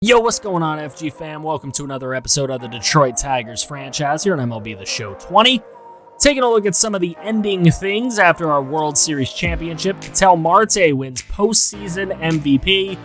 Yo, what's going on, FG fam? Welcome to another episode of the Detroit Tigers franchise here on MLB The Show 20. Taking a look at some of the ending things after our World Series championship. Ketel Marte wins postseason MVP.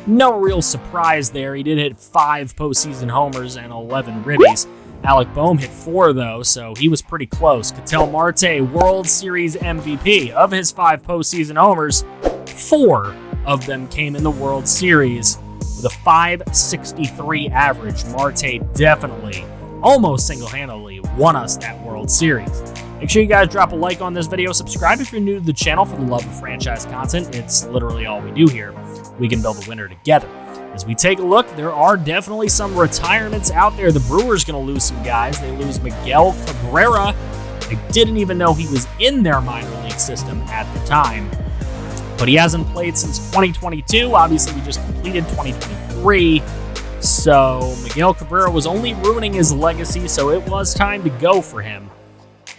No real surprise there. He did hit 5 postseason homers and 11 ribbies. Alec Boehm hit 4, though, so he was pretty close. Ketel Marte, World Series MVP. Of his 5 postseason homers, 4 of them came in the World Series. With a .563 average, Marte definitely, almost single-handedly, won us that World Series. Make sure you guys drop a like on this video. Subscribe if you're new to the channel for the love of franchise content. It's literally all we do here. We can build a winner together. As we take a look, there are definitely some retirements out there. The Brewers going to lose some guys. They lose Miguel Cabrera. I didn't even know he was in their minor league system at the time. But he hasn't played since 2022. Obviously, we just completed 2023. So Miguel Cabrera was only ruining his legacy, so it was time to go for him.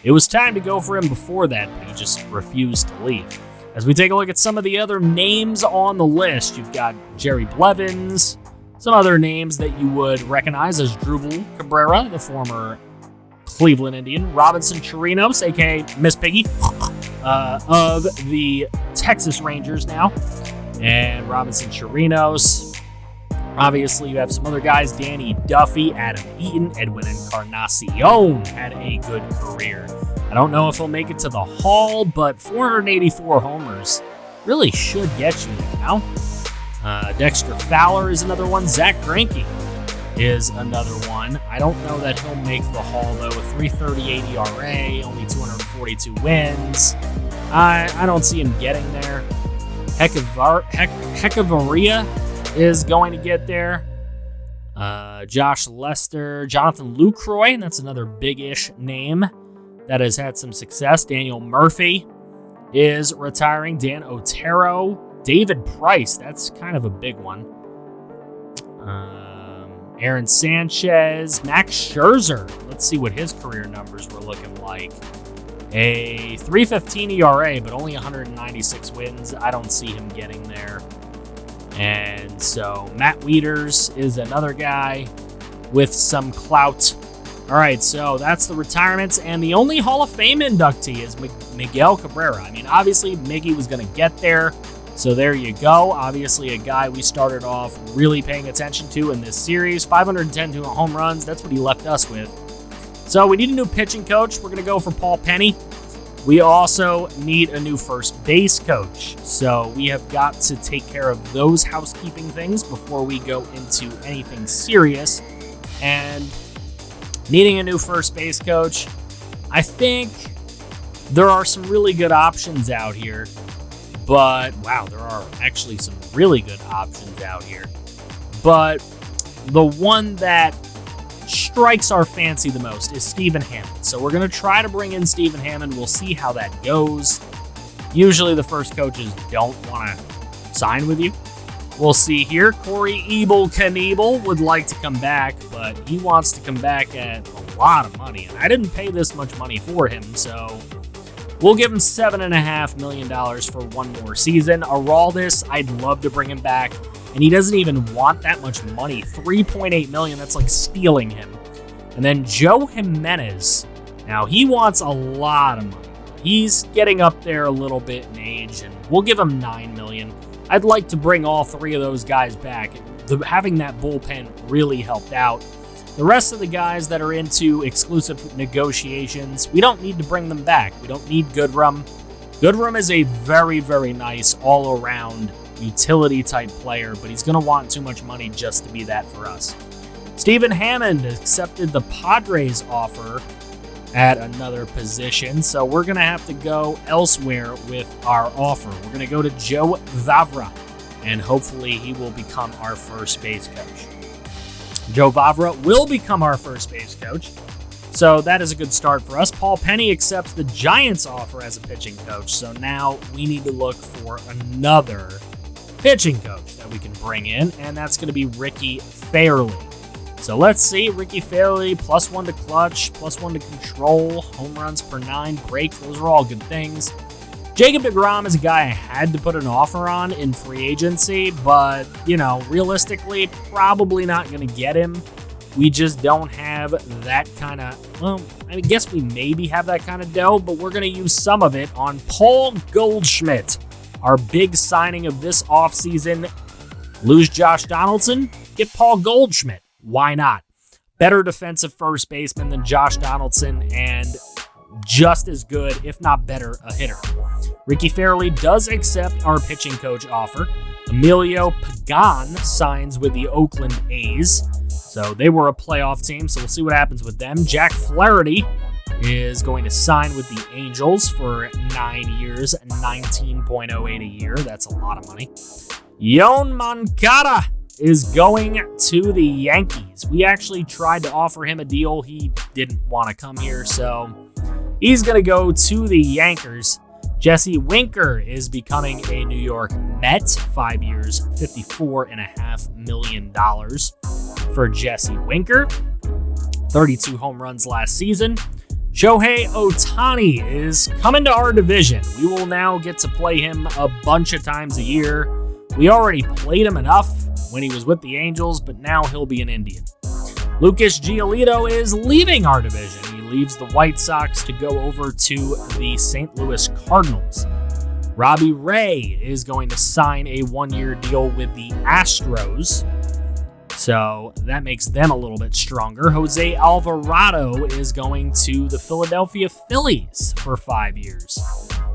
It was time to go for him before that, but he just refused to leave. As we take a look at some of the other names on the list, you've got Jerry Blevins, some other names that you would recognize as Drupal Cabrera, the former Cleveland Indian, Robinson Chirinos, a.k.a. Miss Piggy, of the Texas Rangers now, and Robinson Chirinos. Obviously, you have some other guys, Danny Duffy, Adam Eaton, Edwin Encarnacion had a good career. I don't know if he'll make it to the Hall, but 484 homers really should get you there now. Dexter Fowler is another one. Zach Greinke is another one. I don't know that he'll make the Hall, though. A 3.38 ERA, only 242 wins. I don't see him getting there. Heckavaria is going to get there. Josh Lester, Jonathan Lucroy, that's another big-ish name that has had some success. Daniel Murphy is retiring. Dan Otero, David Price, that's kind of a big one. Aaron Sanchez, Max Scherzer. Let's see what his career numbers were looking like. A 3.15 ERA, but only 196 wins. I don't see him getting there. And so Matt Wieters is another guy with some clout. All right, so that's the retirements. And the only Hall of Fame inductee is Miguel Cabrera. I mean, obviously, Miggy was going to get there. So there you go. Obviously, a guy we started off really paying attention to in this series. 510 home runs. That's what he left us with. So we need a new pitching coach. We're going to go for Paul Penny. We also need a new first base coach. So we have got to take care of those housekeeping things before we go into anything serious. And needing a new first base coach, I think there are some really good options out here. But, wow, there are actually some really good options out here. But the one that strikes our fancy the most is Stephen Hammond. So we're going to try to bring in Stephen Hammond. We'll see how that goes. Usually the first coaches don't want to sign with you. We'll see here. Corey Knievel would like to come back, but he wants to come back at a lot of money. And I didn't pay this much money for him, so we'll give him $7.5 million for one more season. Araldis, I'd love to bring him back, and he doesn't even want that much money. $3.8 million, that's like stealing him. And then Joe Jimenez. Now, he wants a lot of money. He's getting up there a little bit in age, and we'll give him $9 million. I'd like to bring all 3 of those guys back. Having that bullpen really helped out. The rest of the guys that are into exclusive negotiations, we don't need to bring them back. We don't need Goodrum. Goodrum is a very, very nice all-around utility-type player, but he's going to want too much money just to be that for us. Stephen Hammond accepted the Padres offer at another position, so we're going to have to go elsewhere with our offer. We're going to go to Joe Vavra, and hopefully he will become our first base coach. Joe Vavra will become our first base coach, so that is a good start for us. Paul Penny accepts the Giants' offer as a pitching coach, so now we need to look for another pitching coach that we can bring in, and that's going to be Ricky Fairley. So let's see, Ricky Fairley, +1 to clutch, +1 to control, home runs per 9, breaks, those are all good things. Jacob deGrom is a guy I had to put an offer on in free agency, but, realistically, probably not going to get him. We just don't have that kind of, I guess we maybe have that kind of dough, but we're going to use some of it on Paul Goldschmidt, our big signing of this offseason. Lose Josh Donaldson, get Paul Goldschmidt. Why not? Better defensive first baseman than Josh Donaldson and just as good, if not better, a hitter. Ricky Fairley does accept our pitching coach offer. Emilio Pagan signs with the Oakland A's. So they were a playoff team, so we'll see what happens with them. Jack Flaherty is going to sign with the Angels for 9 years, $19.08 a year. That's a lot of money. Yoan Moncada is going to the Yankees. We actually tried to offer him a deal. He didn't want to come here, so he's going to go to the Yankees. Jesse Winker is becoming a New York Met, 5 years, $54.5 million for Jesse Winker. 32 home runs last season. Shohei Ohtani is coming to our division. We will now get to play him a bunch of times a year. We already played him enough when he was with the Angels, but now he'll be an Indian. Lucas Giolito is leaving our division. He leaves the White Sox to go over to the St. Louis Cardinals. Robbie Ray is going to sign a 1-year deal with the Astros, so that makes them a little bit stronger. Jose Alvarado is going to the Philadelphia Phillies for 5 years.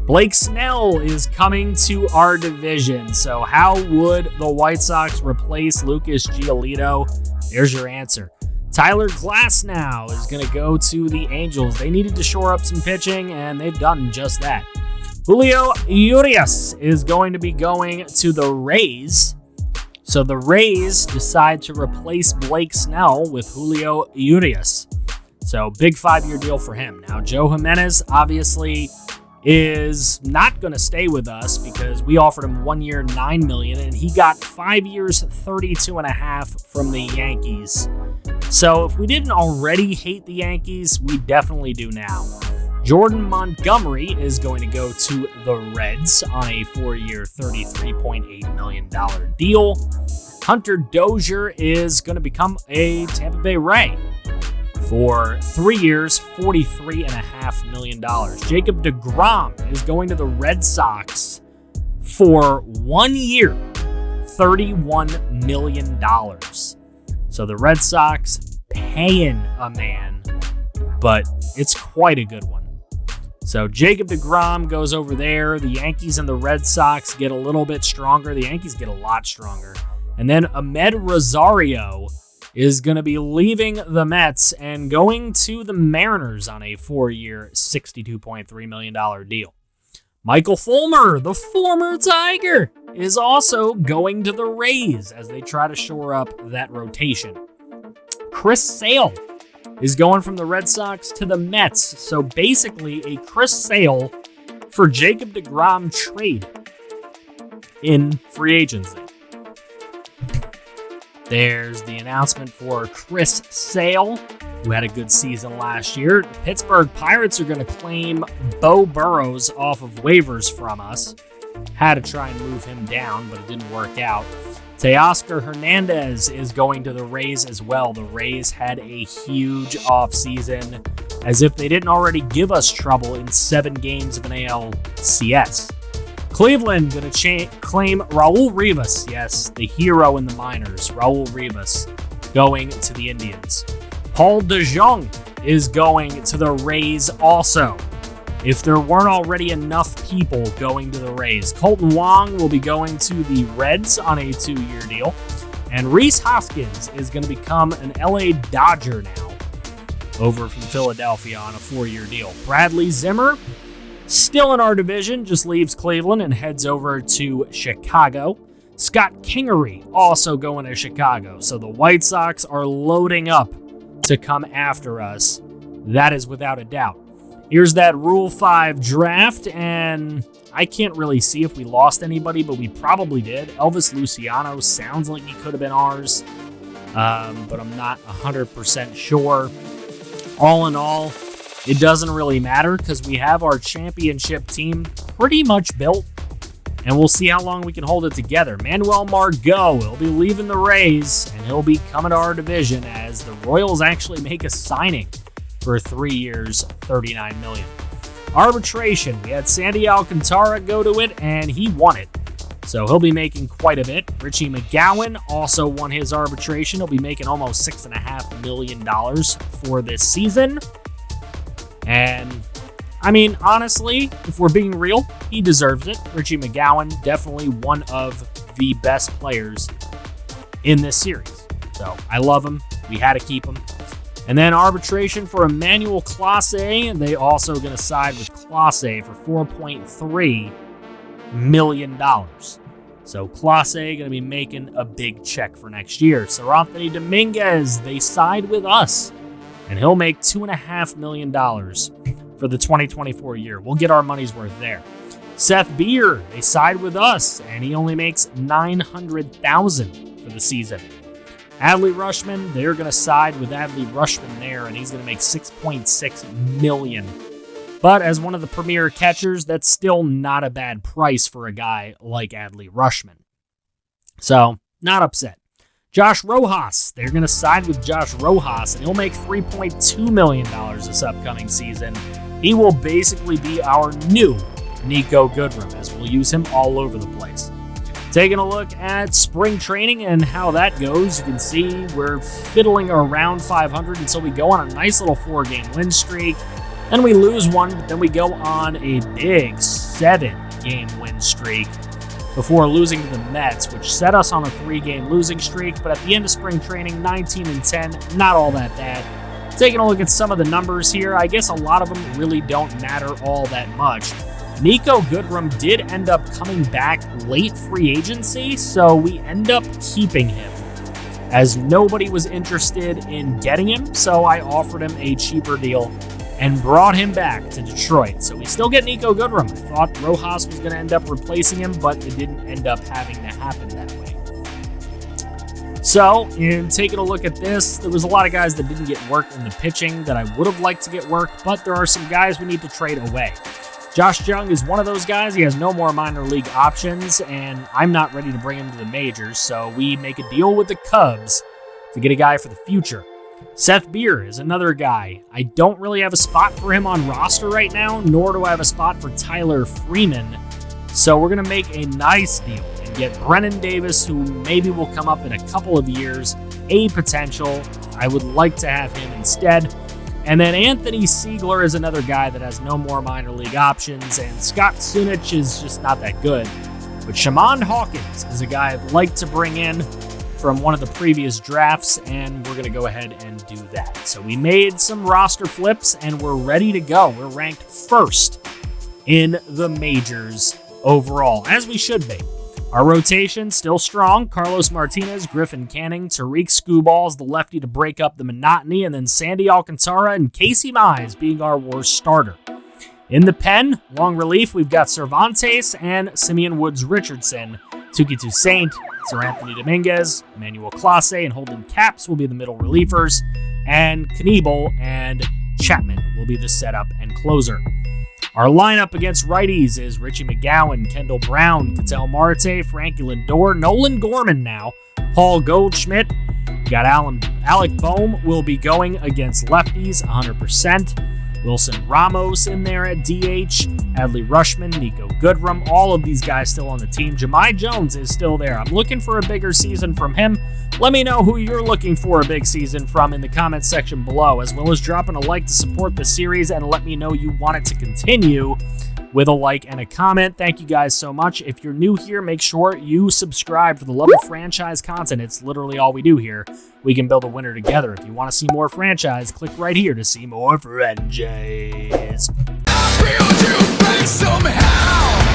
Blake Snell is coming to our division. So how would the White Sox replace Lucas Giolito? There's your answer. Tyler Glasnow is going to go to the Angels. They needed to shore up some pitching, and they've done just that. Julio Urias is going to be going to the Rays. So the Rays decide to replace Blake Snell with Julio Urias. So big 5-year deal for him. Now, Joe Jimenez obviously is not going to stay with us because we offered him 1 year, $9 million, and he got 5 years, $32.5 from the Yankees. So if we didn't already hate the Yankees, we definitely do now. Jordan Montgomery is going to go to the Reds on a 4-year, $33.8 million deal. Hunter Dozier is going to become a Tampa Bay Ray for 3 years, $43.5 million. Jacob deGrom is going to the Red Sox for 1 year, $31 million. So the Red Sox paying a man, but it's quite a good one. So Jacob deGrom goes over there. The Yankees and the Red Sox get a little bit stronger. The Yankees get a lot stronger. And then Ahmed Rosario is going to be leaving the Mets and going to the Mariners on a 4-year, $62.3 million deal. Michael Fulmer, the former Tiger, is also going to the Rays as they try to shore up that rotation. Chris Sale is going from the Red Sox to the Mets. So basically a Chris Sale for Jacob deGrom trade in free agency. There's the announcement for Chris Sale, who had a good season last year. The Pittsburgh Pirates are going to claim Bo Burrows off of waivers from us. Had to try and move him down, but it didn't work out. Teoscar Hernandez is going to the Rays as well. The Rays had a huge offseason, as if they didn't already give us trouble in 7 games of an ALCS. Cleveland going to claim Raul Rivas. Yes, the hero in the minors, Raul Rivas, going to the Indians. Paul DeJong is going to the Rays also. If there weren't already enough people going to the Rays, Colton Wong will be going to the Reds on a 2-year deal. And Rhys Hoskins is going to become an LA Dodger now over from Philadelphia on a 4-year deal. Bradley Zimmer, still in our division, just leaves Cleveland and heads over to Chicago. Scott Kingery also going to Chicago. So the White Sox are loading up to come after us. That is without a doubt. Here's that Rule 5 draft, and I can't really see if we lost anybody, but we probably did. Elvis Luciano sounds like he could have been ours, but I'm not 100% sure. All in all, it doesn't really matter because we have our championship team pretty much built, and we'll see how long we can hold it together. Manuel Margot will be leaving the Rays, and he'll be coming to our division as the Royals actually make a signing for 3 years, $39 million. Arbitration, we had Sandy Alcantara go to it, and he won it. So he'll be making quite a bit. Richie McGowan also won his arbitration. He'll be making almost $6.5 million for this season. And, I mean, honestly, if we're being real, he deserves it. Richie McGowan, definitely one of the best players in this series. So I love him. We had to keep him. And then arbitration for Emmanuel Clase. They also going to side with Clase for $4.3 million. So Clase going to be making a big check for next year. So Anthony Dominguez, they side with us, and he'll make $2.5 million for the 2024 year. We'll get our money's worth there. Seth Beer, they side with us, and he only makes $900,000 for the season. Adley Rutschman, they're going to side with Adley Rutschman there, and he's going to make $6.6 million. But as one of the premier catchers, that's still not a bad price for a guy like Adley Rutschman. So, not upset. Josh Rojas, they're going to side with Josh Rojas, and he'll make $3.2 million this upcoming season. He will basically be our new Nico Goodrum, as we'll use him all over the place. Taking a look at spring training and how that goes, you can see we're fiddling around 500 until we go on a nice little 4-game win streak. Then we lose one, but then we go on a big 7-game win streak before losing to the Mets, which set us on a 3-game losing streak. But at the end of spring training, 19-10, not all that bad. Taking a look at some of the numbers here, I guess a lot of them really don't matter all that much. Nico Goodrum did end up coming back late free agency, so we end up keeping him, as nobody was interested in getting him, so I offered him a cheaper deal and brought him back to Detroit. So we still get Nico Goodrum. I thought Rojas was going to end up replacing him, but it didn't end up having to happen that way. So, in taking a look at this, there was a lot of guys that didn't get work in the pitching that I would have liked to get work, but there are some guys we need to trade away. Josh Jung is one of those guys. He has no more minor league options, and I'm not ready to bring him to the majors, so we make a deal with the Cubs to get a guy for the future. Seth Beer is another guy. I don't really have a spot for him on roster right now, nor do I have a spot for Tyler Freeman, so we're going to make a nice deal and get Brennan Davis, who maybe will come up in a couple of years, a potential. I would like to have him instead. And then Anthony Siegler is another guy that has no more minor league options, and Scott Sunich is just not that good. But Shamond Hawkins is a guy I'd like to bring in from one of the previous drafts, and we're going to go ahead and do that. So we made some roster flips, and we're ready to go. We're ranked first in the majors overall, as we should be. Our rotation still strong. Carlos Martinez, Griffin Canning, Tariq Skubals, the lefty to break up the monotony, and then Sandy Alcantara and Casey Mize being our worst starter. In the pen, long relief, we've got Cervantes and Simeon Woods Richardson. Tuki Toussaint, Sir Anthony Dominguez, Emmanuel Clase, and Holden Caps will be the middle relievers, and Knievel and Chapman will be the setup and closer. Our lineup against righties is Richie McGowan, Kendall Brown, Ketel Marte, Frankie Lindor, Nolan Gorman now, Paul Goldschmidt. Got Alec Boehm will be going against lefties 100%. Wilson Ramos in there at DH, Adley Rutschman, Nico Goodrum, all of these guys still on the team. Jahmai Jones is still there. I'm looking for a bigger season from him. Let me know who you're looking for a big season from in the comments section below, as well as dropping a like to support the series and let me know you want it to continue with a like and a comment. Thank you guys so much. If you're new here, make sure you subscribe. For the love of franchise content, it's literally all we do here. We can build a winner together. If you want to see more franchise, click right here to see more franchise. I feel you somehow.